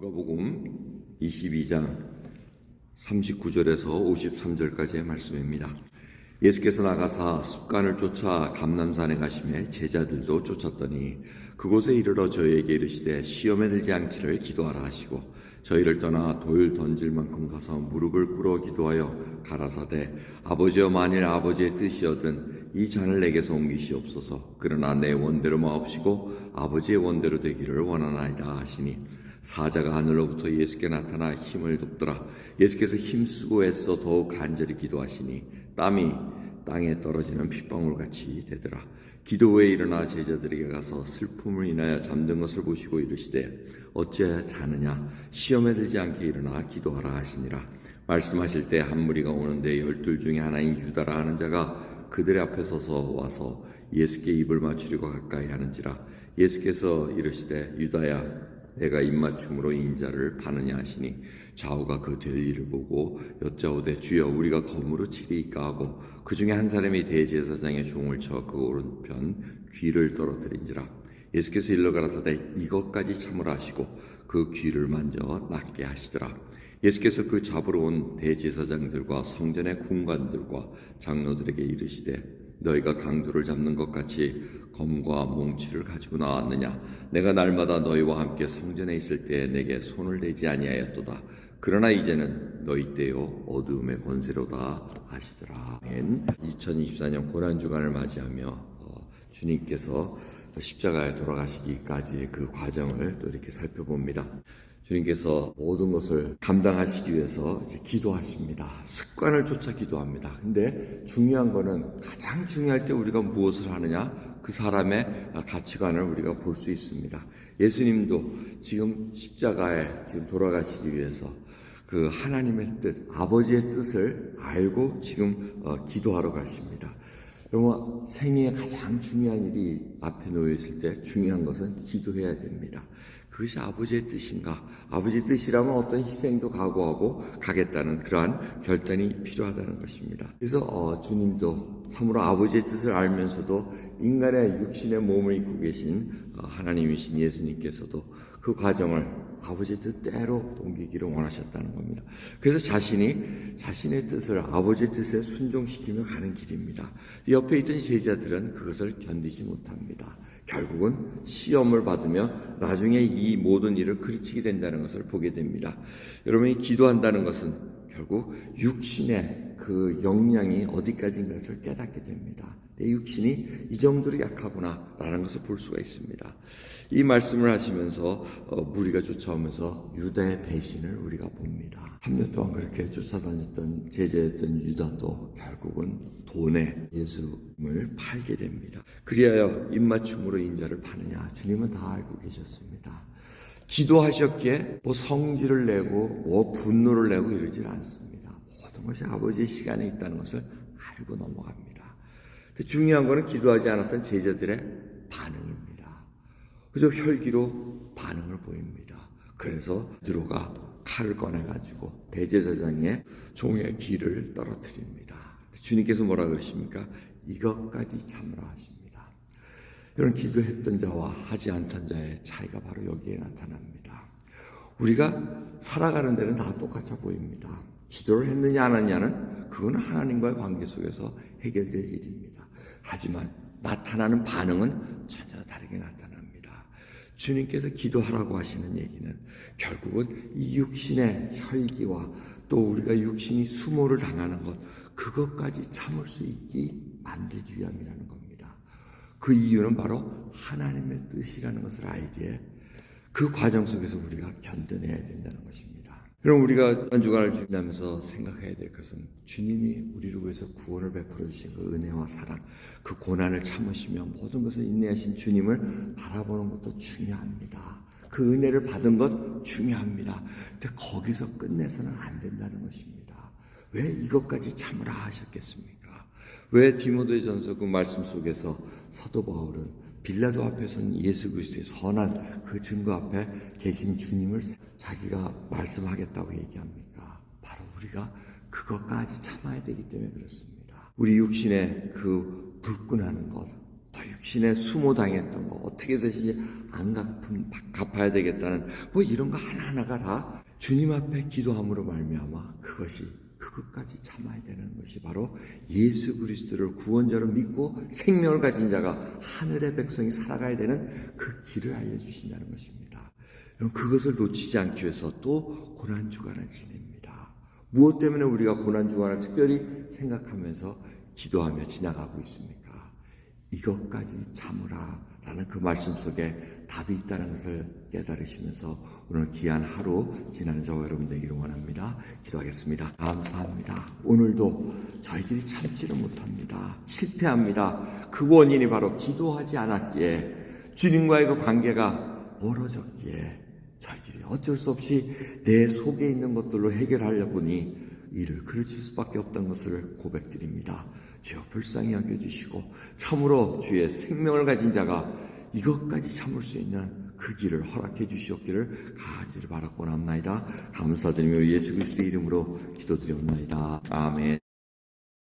누가복음 22장 39절에서 53절까지의 말씀입니다. 예수께서 나가사 습관을 쫓아 감람산에 가시매 제자들도 쫓았더니 그곳에 이르러 저희에게 이르시되 시험에 들지 않기를 기도하라 하시고 저희를 떠나 돌 던질 만큼 가서 무릎을 꿇어 기도하여 가라사대 아버지여 만일 아버지의 뜻이거든 이 잔을 내게서 옮기시옵소서. 그러나 내 원대로 마옵시고 아버지의 원대로 되기를 원하나이다 하시니 사자가 하늘로부터 예수께 나타나 힘을 돕더라. 예수께서 힘쓰고 애써 더욱 간절히 기도하시니 땀이 땅에 떨어지는 핏방울같이 되더라. 기도 후에 일어나 제자들에게 가서 슬픔을 인하여 잠든 것을 보시고 이르시되 어찌하여 자느냐 시험에 들지 않게 일어나 기도하라 하시니라. 말씀하실 때 한 무리가 오는데 12 중에 하나인 유다라 하는 자가 그들의 앞에 서서 와서 예수께 입을 맞추려고 가까이 하는지라. 예수께서 이르시되 유다야 내가 입맞춤으로 인자를 파느냐 하시니 좌우가 그 될 일을 보고 여짜오되 주여 우리가 검으로 치리이까 하고 그 중에 한 사람이 대제사장의 종을 쳐 그 오른편 귀를 떨어뜨린지라. 예수께서 일러 가라사대 이것까지 참으라 하시고 그 귀를 만져 낫게 하시더라. 예수께서 그 잡으러 온 대제사장들과 성전의 군관들과 장로들에게 이르시되 너희가 강도를 잡는 것 같이 검과 몽치를 가지고 나왔느냐? 내가 날마다 너희와 함께 성전에 있을 때에 내게 손을 대지 아니하였도다. 그러나 이제는 너희 때요 어두움의 권세로다 하시더라. 2024년 고난주간을 맞이하며 주님께서 십자가에 돌아가시기까지의 그 과정을 또 이렇게 살펴봅니다. 주님께서 모든 것을 감당하시기 위해서 이제 기도하십니다. 습관을 쫓아 기도합니다. 근데 중요한 거는 가장 중요할 때 우리가 무엇을 하느냐? 그 사람의 가치관을 우리가 볼 수 있습니다. 예수님도 지금 십자가에 지금 돌아가시기 위해서 그 하나님의 뜻, 아버지의 뜻을 알고 지금 기도하러 가십니다. 여러분, 생애에 가장 중요한 일이 앞에 놓여 있을 때 중요한 것은 기도해야 됩니다. 그것이 아버지의 뜻인가? 아버지의 뜻이라면 어떤 희생도 각오하고 가겠다는 그러한 결단이 필요하다는 것입니다. 그래서 주님도 참으로 아버지의 뜻을 알면서도 인간의 육신의 몸을 입고 계신 하나님이신 예수님께서도 그 과정을 아버지의 뜻대로 옮기기를 원하셨다는 겁니다. 그래서 자신의 뜻을 아버지의 뜻에 순종시키며 가는 길입니다. 옆에 있던 제자들은 그것을 견디지 못합니다. 결국은 시험을 받으며 나중에 이 모든 일을 그르치게 된다는 것을 보게 됩니다. 여러분이 기도한다는 것은 결국 육신의 그 역량이 어디까지인 것을 깨닫게 됩니다. 내 육신이 이 정도로 약하구나 라는 것을 볼 수가 있습니다. 이 말씀을 하시면서 무리가 쫓아오면서 유다의 배신을 우리가 봅니다. 3년 동안 그렇게 쫓아다녔던 제자였던 유다도 결국은 돈에 예수님을 팔게 됩니다. 그리하여 입맞춤으로 인자를 파느냐? 주님은 다 알고 계셨습니다. 기도하셨기에 뭐 성질을 내고 뭐 분노를 내고 이러질 않습니다. 모든 것이 아버지의 시간에 있다는 것을 알고 넘어갑니다. 중요한 것은 기도하지 않았던 제자들의 반응입니다. 그저 혈기로 반응을 보입니다. 그래서 베드로가 칼을 꺼내가지고 대제사장의 종의 귀를 떨어뜨립니다. 주님께서 뭐라 그러십니까? 이것까지 참으라 하십니다. 이런 기도했던 자와 하지 않던 자의 차이가 바로 여기에 나타납니다. 우리가 살아가는 데는 다 똑같아 보입니다. 기도를 했느냐 안 했느냐는 그건 하나님과의 관계 속에서 해결될 일입니다. 하지만 나타나는 반응은 전혀 다르게 나타납니다. 주님께서 기도하라고 하시는 얘기는 결국은 이 육신의 혈기와 또 우리가 육신이 수모를 당하는 것 그것까지 참을 수 있게 만들기 위함이라는 겁니다. 그 이유는 바로 하나님의 뜻이라는 것을 알기에 그 과정 속에서 우리가 견뎌내야 된다는 것입니다. 그럼 우리가 한 주간을 준비하면서 생각해야 될 것은 주님이 우리를 위해서 구원을 베풀어 주신 그 은혜와 사랑, 그 고난을 참으시며 모든 것을 인내하신 주님을 바라보는 것도 중요합니다. 그 은혜를 받은 것 중요합니다. 근데 거기서 끝내서는 안 된다는 것입니다. 왜 이것까지 참으라 하셨겠습니까? 왜 디모데전서 그 말씀 속에서 사도 바울은 빌라도 앞에서는 예수 그리스도의 선한 그 증거 앞에 계신 주님을 자기가 말씀하겠다고 얘기합니까? 바로 우리가 그것까지 참아야 되기 때문에 그렇습니다. 우리 육신의 그 불끈하는 것, 더 집신에 수모당했던 거 어떻게 해서든지 안 갚아야 되겠다는 뭐 이런 거 하나하나가 다 주님 앞에 기도함으로 말미암아 그것까지 참아야 되는 것이 바로 예수 그리스도를 구원자로 믿고 생명을 가진 자가 하늘의 백성이 살아가야 되는 그 길을 알려주신다는 것입니다. 그것을 놓치지 않기 위해서 또 고난주간을 지냅니다. 무엇 때문에 우리가 고난주간을 특별히 생각하면서 기도하며 지나가고 있습니까? 이것까지 참으라 라는 그 말씀 속에 답이 있다는 것을 깨달으시면서 오늘 귀한 하루 지나는 저와 여러분 되기를 원합니다. 기도하겠습니다. 감사합니다. 오늘도 저희들이 참지를 못합니다. 실패합니다. 그 원인이 바로 기도하지 않았기에, 주님과의 그 관계가 멀어졌기에 저희들이 어쩔 수 없이 내 속에 있는 것들로 해결하려 보니 이를 그르칠 수밖에 없던 것을 고백드립니다. 주여 불쌍히 여겨주시고 참으로 주의 생명을 가진 자가 이것까지 참을 수 있는 그 길을 허락해 주시옵기를 간절히 바라고 합나이다. 감사드리며 예수 그리스도의 이름으로 기도드리옵나이다. 아멘.